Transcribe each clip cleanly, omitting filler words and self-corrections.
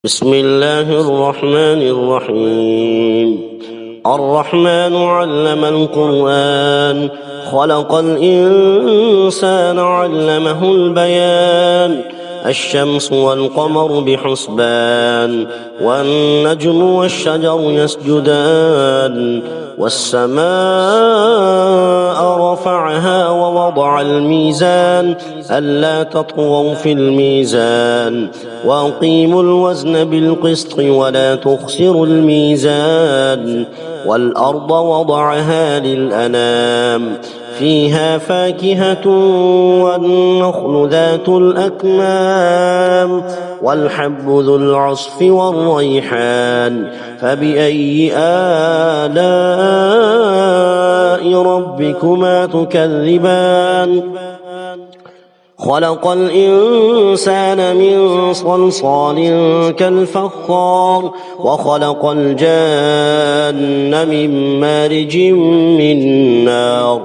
بسم الله الرحمن الرحيم. الرحمن علم القرآن، خلق الإنسان علمه البيان. الشمس والقمر بحسبان، والنجم والشجر يسجدان. والسماء رفعها ووضع الميزان ألا تطغوا في الميزان، وأقيموا الوزن بالقسط ولا تخسروا الميزان. والأرض وضعها للأنام، فيها فاكهة والنخل ذات الأكمام، والحب ذو العصف والريحان. فبأي آلاء ربكما تكذبان؟ خلق الإنسان من صلصال كالفخار، وخلق الجان من مارج من نار.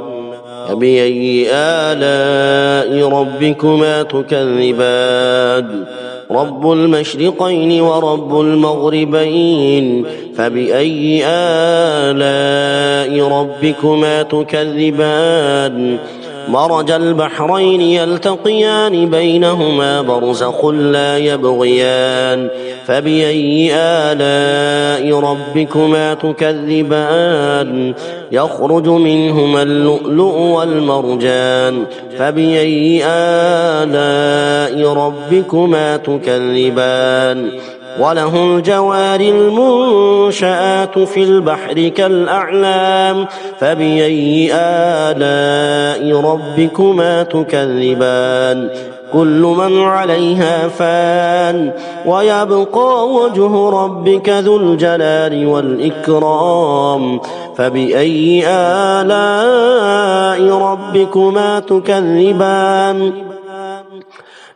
فبأي آلاء ربكما تكذبان؟ رب المشرقين ورب المغربين. فبأي آلاء ربكما تكذبان؟ مرج البحرين يلتقيان بينهما برزخ لا يبغيان. فبأي آلاء ربكما تكذبان؟ يخرج منهما اللؤلؤ والمرجان. فبأي آلاء ربكما تكذبان؟ وله الجوار المنشآت في البحر كالأعلام. فبأي آلاء ربكما تكذبان؟ كل من عليها فان، ويبقى وجه ربك ذو الجلال والإكرام. فبأي آلاء ربكما تكذبان؟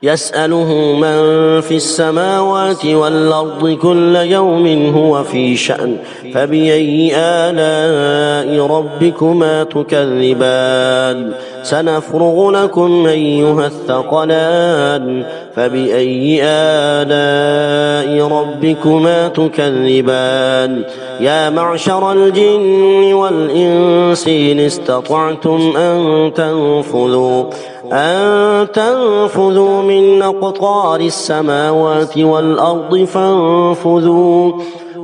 يسأله من في السماوات والأرض كل يوم هو في شأن. فبأي آلاء ربكما تكذبان؟ سنفرغ لكم أيها الثقلان. فبأي آلاء ربكما تكذبان؟ يا معشر الجن والإنس إن استطعتم أن تنفذوا من أقطار السماوات والأرض فانفذوا،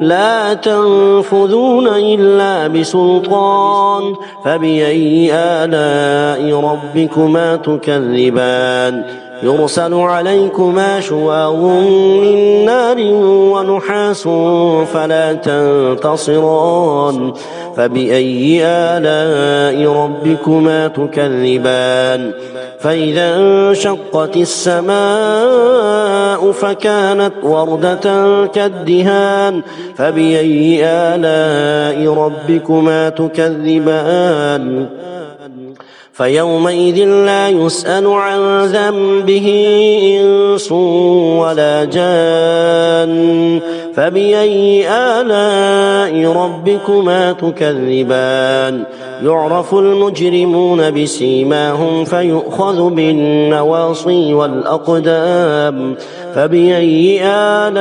لا تنفذون إلا بسلطان. فبأي آلاء ربكما تكذبان؟ يرسل عليكما شواظ من نار ونحاس فلا تنتصران. فبأي آلاء ربكما تكذبان؟ فإذا انشقت السماء فكانت وردة كالدهان. فبأي آلاء ربكما تكذبان؟ فيومئذ لا يسأل عن ذنبه إنس ولا جان. فبأي آلاء ربكما تكذبان؟ يعرف المجرمون بسيماهم فيؤخذ بالنواصي والأقدام. فبأي آلاء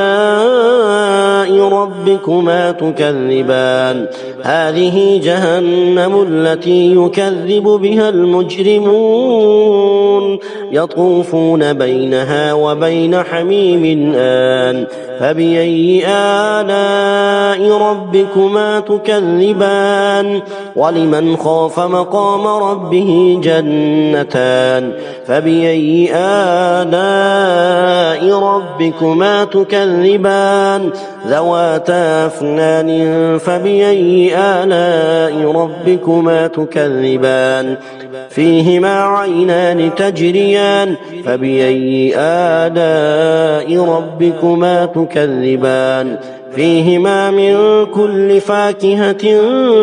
ربكما تكذبان؟ هذه جهنم التي يكذب بها المجرمون، يطوفون بينها وبين حميم آن. فبأي آلاء ربكما تكذبان؟ ولمن خاف مقام ربه جنتان. فبأي آلاء ربكما تكذبان؟ ذواتا أفنان. فبأي آلاء ربكما تكذبان؟ فيهما عينان تجريان. فبأي آلاء ربكما تكذبان؟ فيهما من كل فاكهة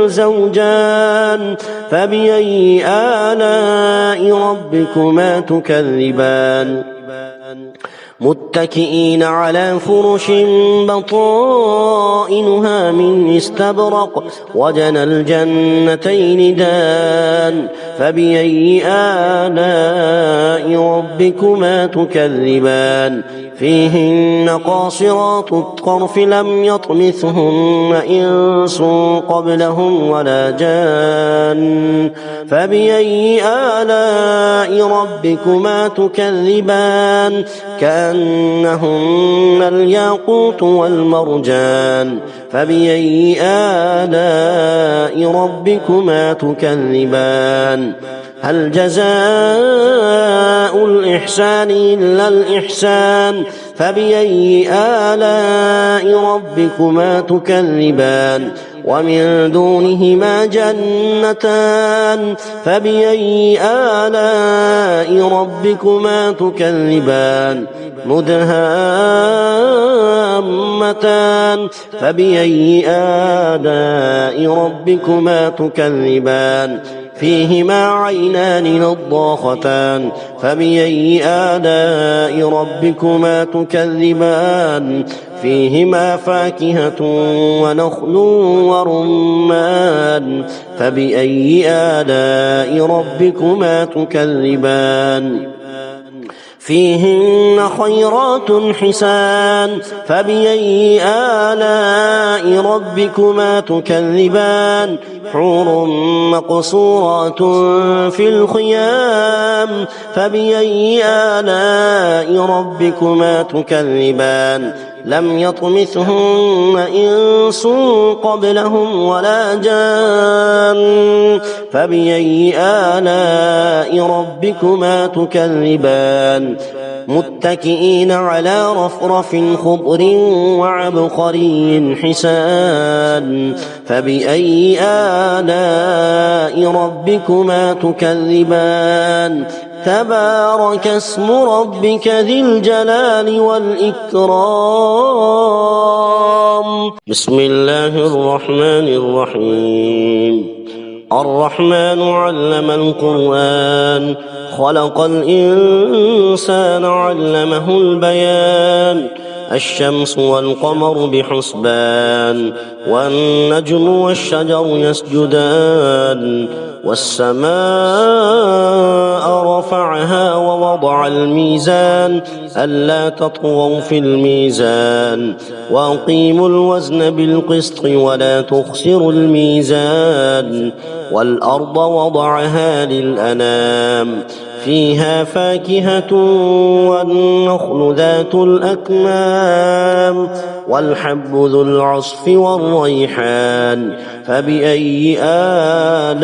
زوجان. فبأي آلاء ربكما تكذبان؟ متكئين على فرش بطائنها من استبرق وجنى الجنتين دان فبأي آلاء ربكما تكذبان فيهن قاصرات الطرف لم يطمثهن إنس قبلهم ولا جان فبأي آلاء ربكما تكذبان كأنهن الياقوت والمرجان فبأي آلاء ربكما تكذبان هل جزاء الإحسان إلا الإحسان فبأي آلاء ربكما تكذبان ومن دونهما جنتان فبأي آلاء ربكما تكذبان مدهامتان فبأي آلاء ربكما تكذبان فيهما عينان نضاختان فبأي آلاء ربكما تكذبان فيهما فاكهة ونخل ورمان فبأي آلاء ربكما تكذبان فيهن خيرات حسان فبأي آلاء ربكما تكذبان حور مقصورات في الخيام فبأي آلاء ربكما تكذبان لم يطمثهن إنس قبلهم ولا جان فبأي آلاء ربكما تكذبان متكئين على رفرف خضر وعبقري حسان فبأي آلاء ربكما تكذبان تبارك اسم ربك ذي الجلال والإكرام بسم الله الرحمن الرحيم الرحمن علم القرآن خلق الإنسان علمه البيان الشمس والقمر بحسبان والنجم والشجر يسجدان والسماء رفعها ووضع الميزان ألا تطغوا في الميزان وأقيموا الوزن بالقسط ولا تخسروا الميزان والأرض وضعها للأنام فيها فاكهة والنخل ذات الأكمام والحب ذو العصف والريحان فبأي آلاء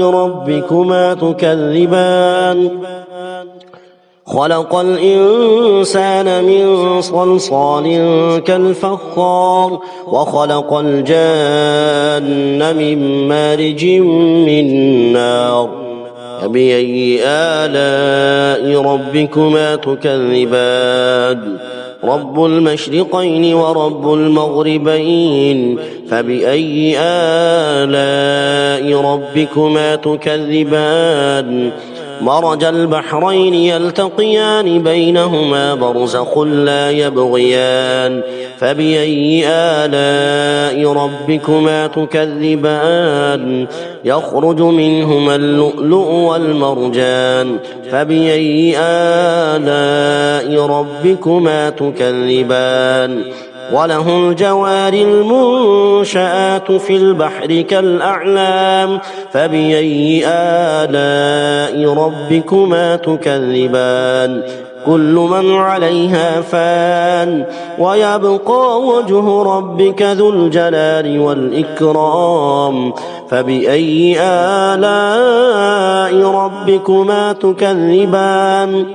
ربكما تكذبان خلق الإنسان من صلصال كالفخار وخلق الجان من مارج من نار فبأي آلاء ربكما تكذبان رب المشرقين ورب المغربين فبأي آلاء ربكما تكذبان مرج البحرين يلتقيان بينهما برزخ لا يبغيان فبأي آلاء ربكما تكذبان يخرج منهما اللؤلؤ والمرجان فبأي آلاء ربكما تكذبان وله الجوار المنشآت في البحر كالأعلام فبأي آلاء ربكما تكذبان كل من عليها فان ويبقى وجه ربك ذو الجلال والإكرام فبأي آلاء ربكما تكذبان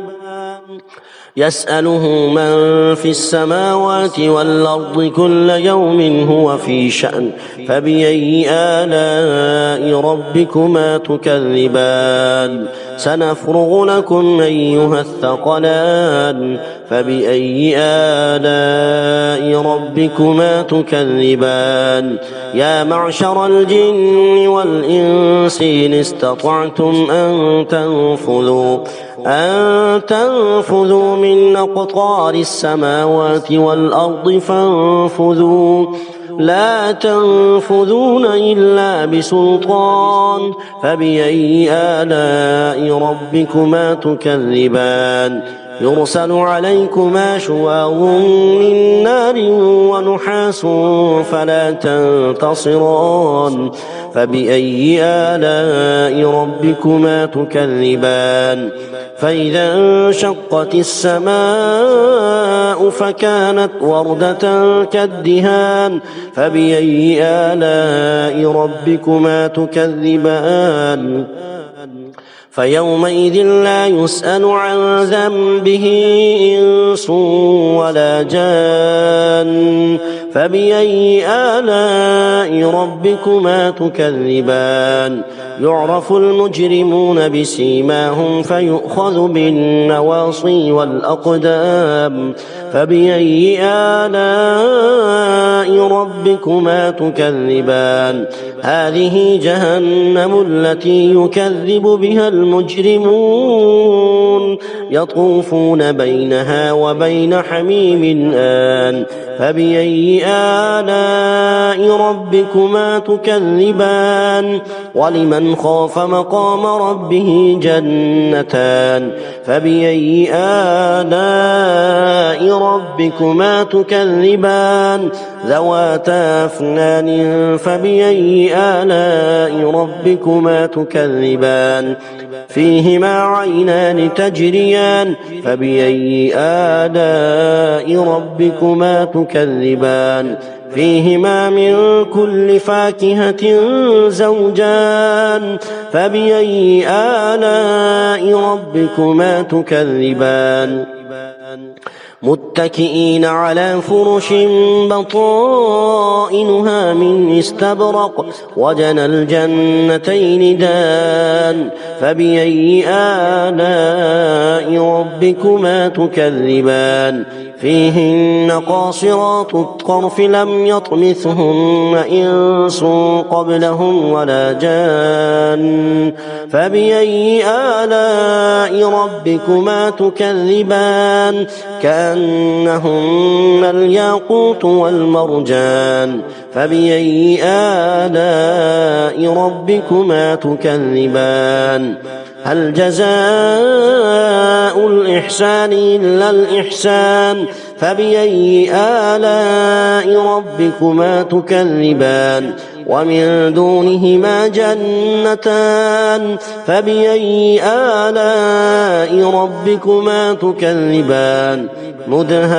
يسأله من في السماوات والأرض كل يوم هو في شأن فبأي آلاء ربكما تكذبان سنفرغ لكم أيها الثقلان فبأي آلاء ربكما تكذبان يا معشر الجن والإنس إن استطعتم أن تنفذوا أن تنفذوا من أقطار السماوات والأرض فانفذوا لا تنفذون إلا بسلطان فبأي آلاء ربكما تكذبان يرسل عليكما شواظ من نار ونحاس فلا تنتصران فبأي آلاء ربكما تكذبان فإذا انشقت السماء فكانت وردة كالدهان فبأي آلاء ربكما تكذبان فيومئذ لا يسأل عن ذنبه إنس ولا جان فبأي آلاء ربكما تكذبان يعرف المجرمون بسيماهم فيؤخذ بالنواصي والأقدام فبأي آلاء ربكما تكذبان هذه جهنم التي يكذب بها المجرمون يطوفون بينها وبين حميم آن فبأي آلاء ربكما تكذبان ولمن خاف مقام ربه جنتان فبأي آلاء ربكما تكذبان ذواتا أفنان فبأي آلاء ربكما تكذبان فيهما عينان تجريان فبأي آلاء ربكما تكذبان فيهما من كل فاكهة زوجان فبأي آلاء ربكما تكذبان متكئين على فرش بطائنها من استبرق وجنى الجنتين دان فبأي آلاء ربكما تكذبان فيهن قاصرات الطرف لم يطمثهن إنس قبلهم ولا جان فبأي آلاء ربكما تكذبان كأنهن الياقوت والمرجان فبأي آلاء ربكما تكذبان هل جزاء الإحسان إلا الإحسان فبأي آلاء ربكما تكذبان ومن دونهما جنتان فبأي آلاء ربكما تكذبان مدهامتان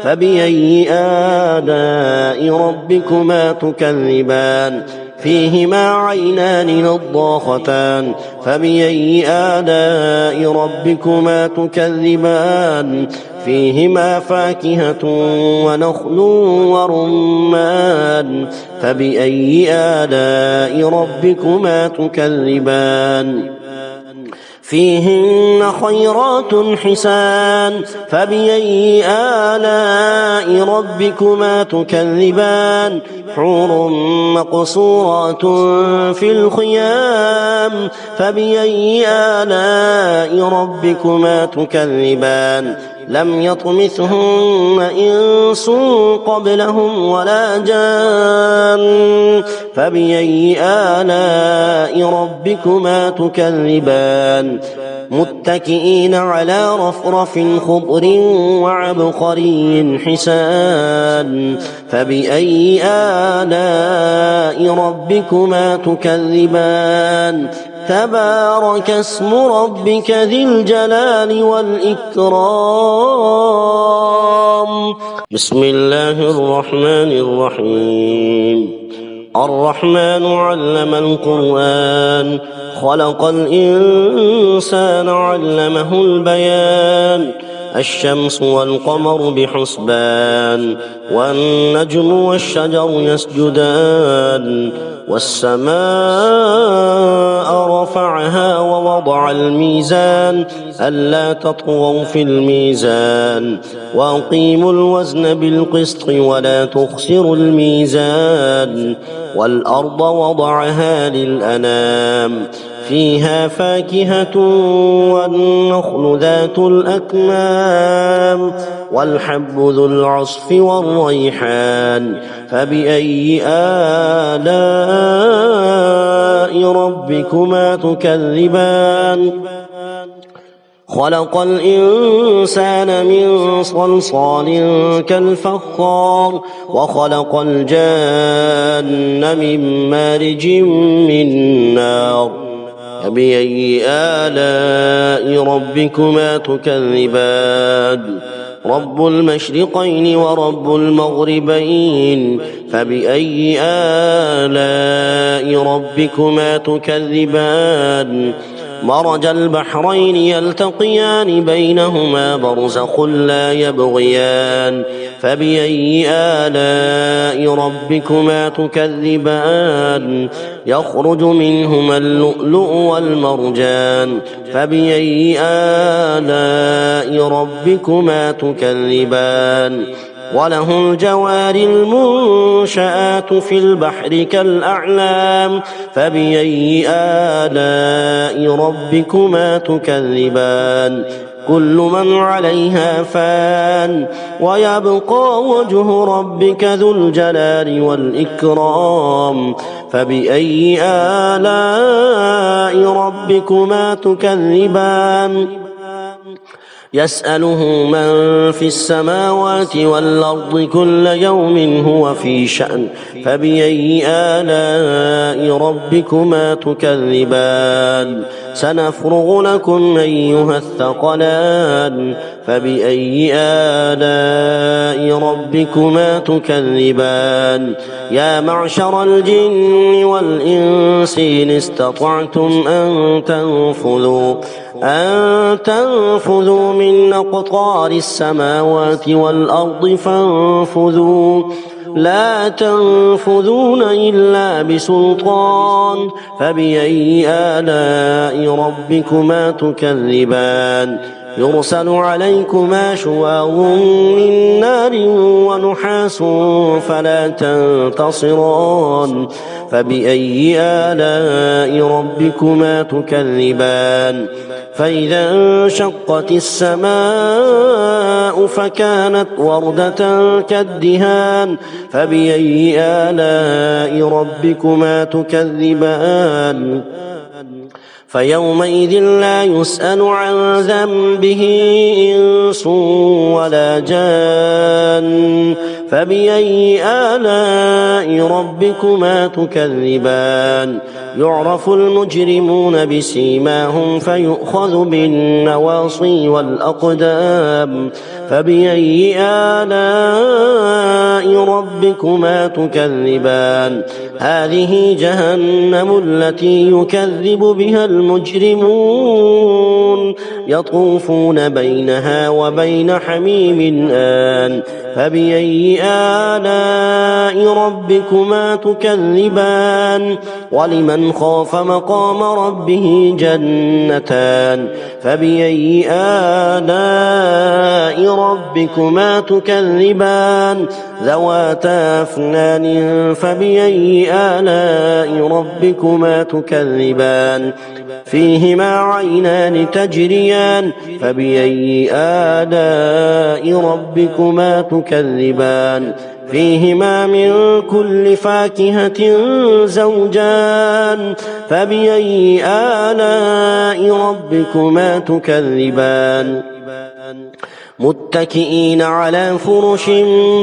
فبأي آلاء ربكما تكذبان فيهما عينان نضاختان فبأي آلاء ربكما تكذبان فيهما فاكهة ونخل ورمان فبأي آلاء ربكما تكذبان فيهن خيرات حسان فبأي آلاء ربكما تكذبان حور مقصورات في الخيام فبأي آلاء ربكما تكذبان لم يطمثهن إنس قبلهم ولا جان فبأي آلاء ربكما تكذبان متكئين على رفرف خضر وعبقري حسان فبأي آلاء ربكما تكذبان تبارك اسم ربك ذي الجلال والإكرام بسم الله الرحمن الرحيم الرحمن علم القرآن خلق الإنسان علمه البيان الشمس والقمر بحسبان والنجم والشجر يسجدان والسماء رفعها ووضع الميزان ألا تطغوا في الميزان وأقيموا الوزن بالقسط ولا تخسروا الميزان والأرض وضعها للأنام فيها فاكهة والنخل ذات الأكمام والحب ذو العصف والريحان فبأي آلاء ربكما تكذبان خلق الإنسان من صلصال كالفخار وخلق الجان من مارج من نار فبأي آلاء ربكما تكذبان رب المشرقين ورب المغربين فبأي آلاء ربكما تكذبان مرج البحرين يلتقيان بينهما برزخ لا يبغيان فبأي آلاء ربكما تكذبان يخرج منهما اللؤلؤ والمرجان فبأي آلاء ربكما تكذبان وله الجوار المنشآت في البحر كالأعلام فبأي آلاء ربكما تكذبان كل من عليها فان ويبقى وجه ربك ذو الجلال والإكرام فبأي آلاء ربكما تكذبان يسأله من في السماوات والأرض كل يوم هو في شأن فبأي آلاء ربكما تكذبان سنفرغ لكم أيها الثقلان فبأي آلاء ربكما تكذبان يا معشر الجن والإنس إن استطعتم أن تنفذوا من أقطار السماوات والأرض فانفذوا لا تنفذون إلا بسلطان فبأي آلاء ربكما تكذبان يرسل عليكما شواظ من نار ونحاس فلا تنتصران فبأي آلاء ربكما تكذبان فإذا انشقت السماء فكانت وردة كالدهان فبأي آلاء ربكما تكذبان فيومئذ لا يسأل عن ذنبه إنس ولا جان فبأي آلاء ربكما تكذبان يعرف المجرمون بسيماهم فيؤخذ بالنواصي والأقدام فبأي آلاء ربكما تكذبان هذه جهنم التي يكذب بها المجرمون يطوفون بينها وبين حميم آن فبأي آلاء ربكما تكذبان ولمن خاف مقام ربه جنتان فبأي آلاء ربكما تكذبان ذواتا أفنان فبأي آلاء ربكما تكذبان فيهما عينان تجريان فبأي آلاء ربكما تكذبان فيهما من كل فاكهة زوجان فبأي آلاء ربكما تكذبان متكئين على فرش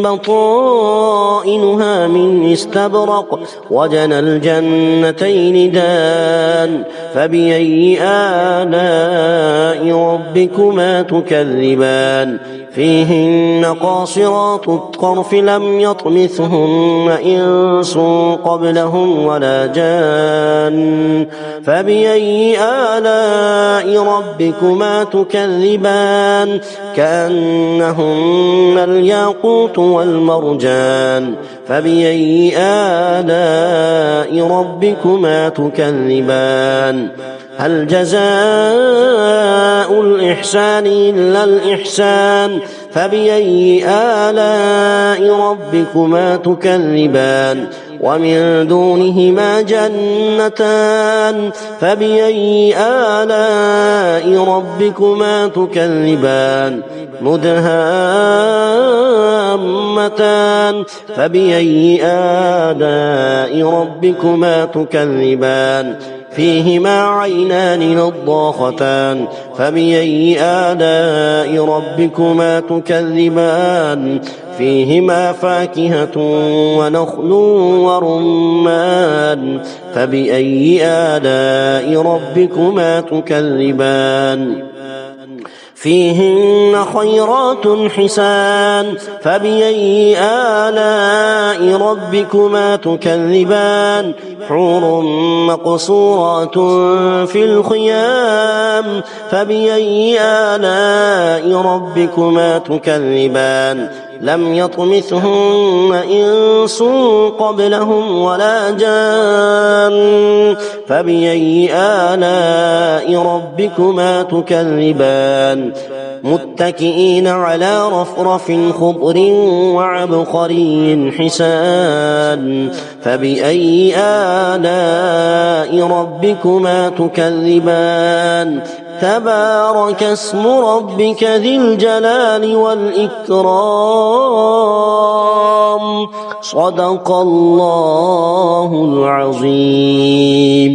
بطائنها من استبرق وجنى الجنتين دان فبأي آلاء ربكما تكذبان فيهن قاصرات الطرف لم يطمثهن إنس قبلهم ولا جان فبأي آلاء ربكما تكذبان كأنهن الياقوت والمرجان فبأي آلاء ربكما تكذبان هل جزاء الإحسان إلا الإحسان فبأي آلاء ربكما تكذبان ومن دونهما جنتان فبأي آلاء ربكما تكذبان مدهامتان فبأي آلاء ربكما تكذبان فيهما عينان نضاختان فبأي آلاء ربكما تكذبان فيهما فاكهة ونخل ورمان فبأي آلاء ربكما تكذبان فيهن خيرات حسان فبأي آلاء ربكما تكذبان حور مقصورات في الخيام فبأي آلاء ربكما تكذبان لم يطمثهن إنس قبلهم ولا جان فبأي آلاء ربكما تكذبان متكئين على رفرف خضر وعبقري حسان فبأي آلاء ربكما تكذبان تبارك اسم ربك ذي الجلال والإكرام صدق الله العظيم.